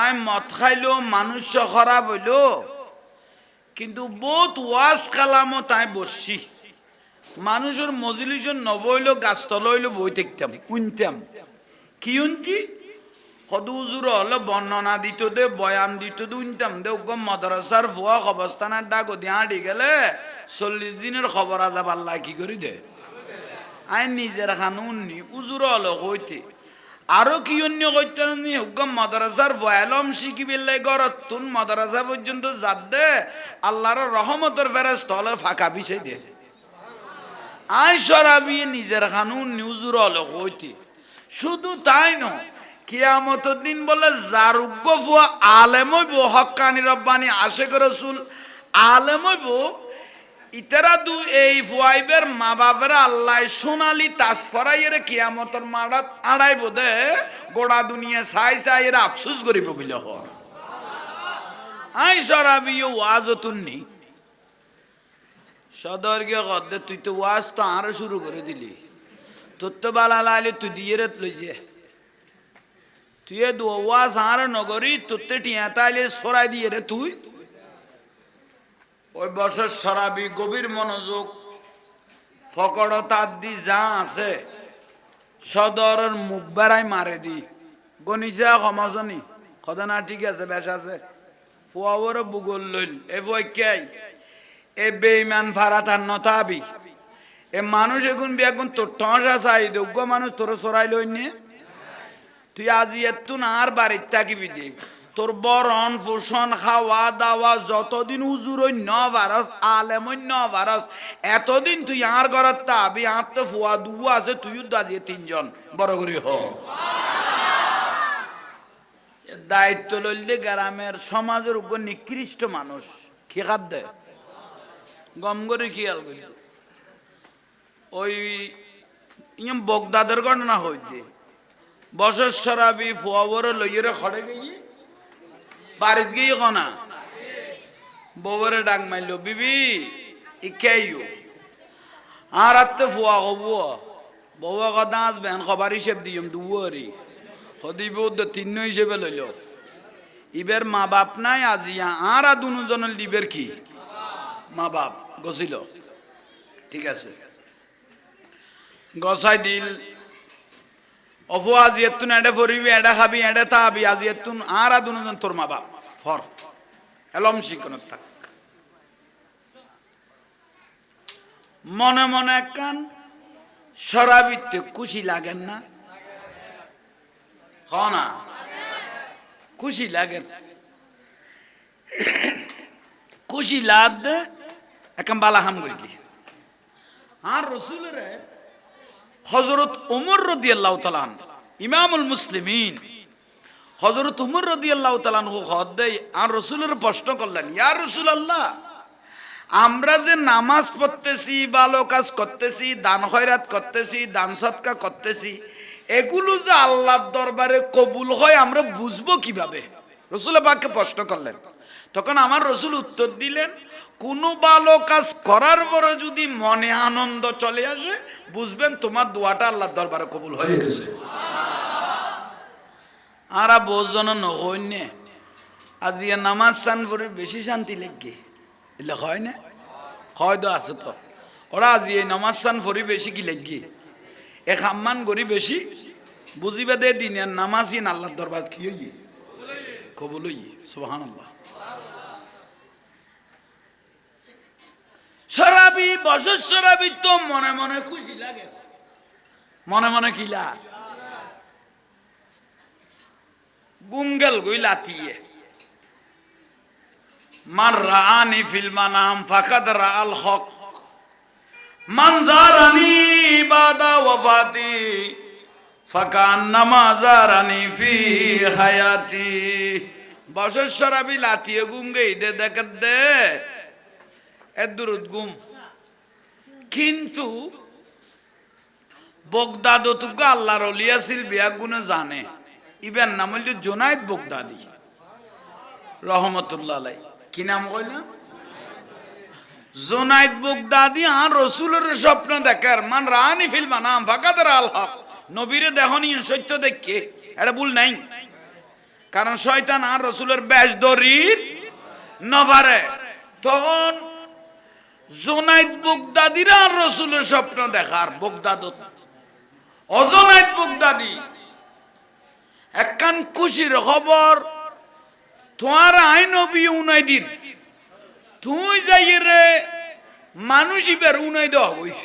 তাই মদ খাইলো মানুষ খারাপ হইলো কিন্তু বহুত ওয়াজ কালামও তাই বসছি মানুষের মজলিসের নবইলো গাছতল হইলো বই থাকতাম উনতাম কি উনতি সদুজুর হলে বর্ণনা দিত দে বয়ান দিত দে উনতাম দে মাদ্রাসার ভুয়া অবস্থানের ডাক দি গেলে 40 দিনের খবর আজাব আল্লাহ কি করি দে আই নিজের খানুন নি উজুর হলো হইতে আরো কি অন্য কইতেন নি হুকম মাদ্রাসার ভয়ালম শিখি বিল্লাই গরতুন মাদ্রাসা পর্যন্ত যাদ দে আল্লাহর রহমতের ফেরেশতা হলে ফাঁকা বিছাই দে আই সরাবি নিজের খানুন নি উজুর হলো হইতে শুধু তাই নয় কিয়ামতের দিন বলে জারুগ্য ফুয়া আলেম হইব হক্কানি রব্বানি আশেক রাসূল আলেম হইব ইতারা দু এই ফুয়াইবের মা বাবার আল্লাহ সোনালি তাজ ফরাইয়ের কিয়ামতের মারাত আড়াইব দে গোড়া দুনিয়া চাই চাই এরা আফসোস করিব বলে হ আই সরাবি ওয়াজতুন নি সদর গিয়ে কদে তুই তো ওয়াজ তো আরো শুরু করে দিলি তোর তো বালা লাইলে তুই দিয়ে লইছে তুই ওয়াজ আর নগরী তোতে টিয়া তাইলে সরাই দিয়ে রে তুই ওই বছর সরাবি গভীর মনোযোগ ফকড়তার দি যা আছে সদরের মুখ বেড়াই মারে দি গণিসা ক্ষমাজনী কথা না ঠিক আছে বেশ আছে ফুয়াবর বুগল লইল এ বইকাই এ বেইমান ফারাতার নতাবি এ মানুষ এখন বেগুন তোর টসা চাই যোগ্য মানুষ তোর সরাই লই নে তুই আজি এত না আর বাড়ির থাকিবি দে তোর বরণ পোষণ খাওয়া দাওয়া যতদিন উজুর ন ভারস আলেম ন ভারস এতদিন তুই আর ঘরত তাবি আর তো ফুয়া দুয়া আছে তুইও দাজিয়ে 3 জন বড় করি হ দায়িত্ব লইলে গ্রামের সমাজের উপর নিকৃষ্ট মানুষ কি খাদ্য গম করে খেয়াল করি ওই বগদাদের ঘটনা হইতে বছর সরাবি ফুয়াবর লইয়ের খড়ে গিয়ে বাড়িত গিয়ে কনা বউরে ডাক মাইল বিবি ইকাইও আর আত্তে ফুয়া হব বউয়া কথা আসবেন খবর হিসেব দিম দুয়ারি সদিব 3 হিসেবে লইল ইবের মা বাপ নাই আজিয়া আর দুজনের লিবের কি মা বাপ গছিল ঠিক আছে গসাই দিল অফু আজি এতুন এডে ফরিবি এডে খাবি এডে তাবি আজি এতুন আর দুজন তোর মা বাপ ফর এলম শিখন থাক মনে মনে কান সরাবিতে খুশি লাগেন না না খুশি লাগেন খুশি লাগ একাম বালা হাম করি কি আর রসুলের হযরত ওমর রাদিয়াল্লাহু তাআলা ইমামুল মুসলিমিন হযরত ওমর রাদিয়াল্লাহু তাআলা হদ্দে আর রাসূলের প্রশ্ন করলেন ইয়া রাসূলুল্লাহ আমরা যে নামাজ পড়তেছি ভালো কাজ করতেছি দান খয়রাত করতেছি দান সদকা করতেছি এগুলো যে আল্লাহর দরবারে কবুল হয় আমরা বুঝবো কিভাবে রাসূল পাককে প্রশ্ন করলেন তখন আমার রাসূল উত্তর দিলেন কোন ভালো কাজ করার পরে যদি মনে আনন্দ চলে আসে বুঝবেন তোমার দোয়াটা আল্লাহর দরবারে কবুল হয়ে গেছে আর বোঝন নহইনে আজিয়া নামাজ চান করে বেশি শান্তি লাগবে এলে হয় না হয় তো আছে তো ওরা আজি এই নামাজ চান ফরি বেশি কি লাগবে এ খাম্মান করি বেশি বুঝিবে দে দিনের নামাজই আল্লাহর দরবার কি হই কবুল হই সুবহানাল্লাহ সরাবি বছর সরাবি তো মনে মনে খুশি লাগে মনে মনে কি লাগ গুমগেল গই লাতিয়ে মান রাআনি ফিল মানাম ফাকাদ রাআল হক মান জারানি বাদা ওয়াফাতি ফাকান্নামা জারানি ফি হায়াতি বছর সরাবি লাতিয়ে গুমগে দে দেখ দে এদুরুদ গুম কিন্তু বগদাদ তুক আল্লাহর ওলি আছিল বিয়া গুণে জানে ইবেন নাম হইল জুনায়েদ বগদাদি রহমতুল্লাহ আলাইহি কি নাম কইলা জুনায়েদ বগদাদি আর রাসূলের স্বপ্ন দেখার মান রানি ফিল মানাম ফাকাদ রাল হক নবীরে দেখনি সত্য দেখে এটা ভুল নাই কারণ শয়তান আর রসুলের বেশ দরিদ নভারে। তখন জোনাইদ বুগদাদিরা আর রসুলের স্বপ্ন দেখার বুগদাদ অজনাইদ বুগদাদি একখান খুশির খবর তোমার আইন নবী উনাইদির তুই যাই রে মানুষ ইবার উনাই দেওয়া হইস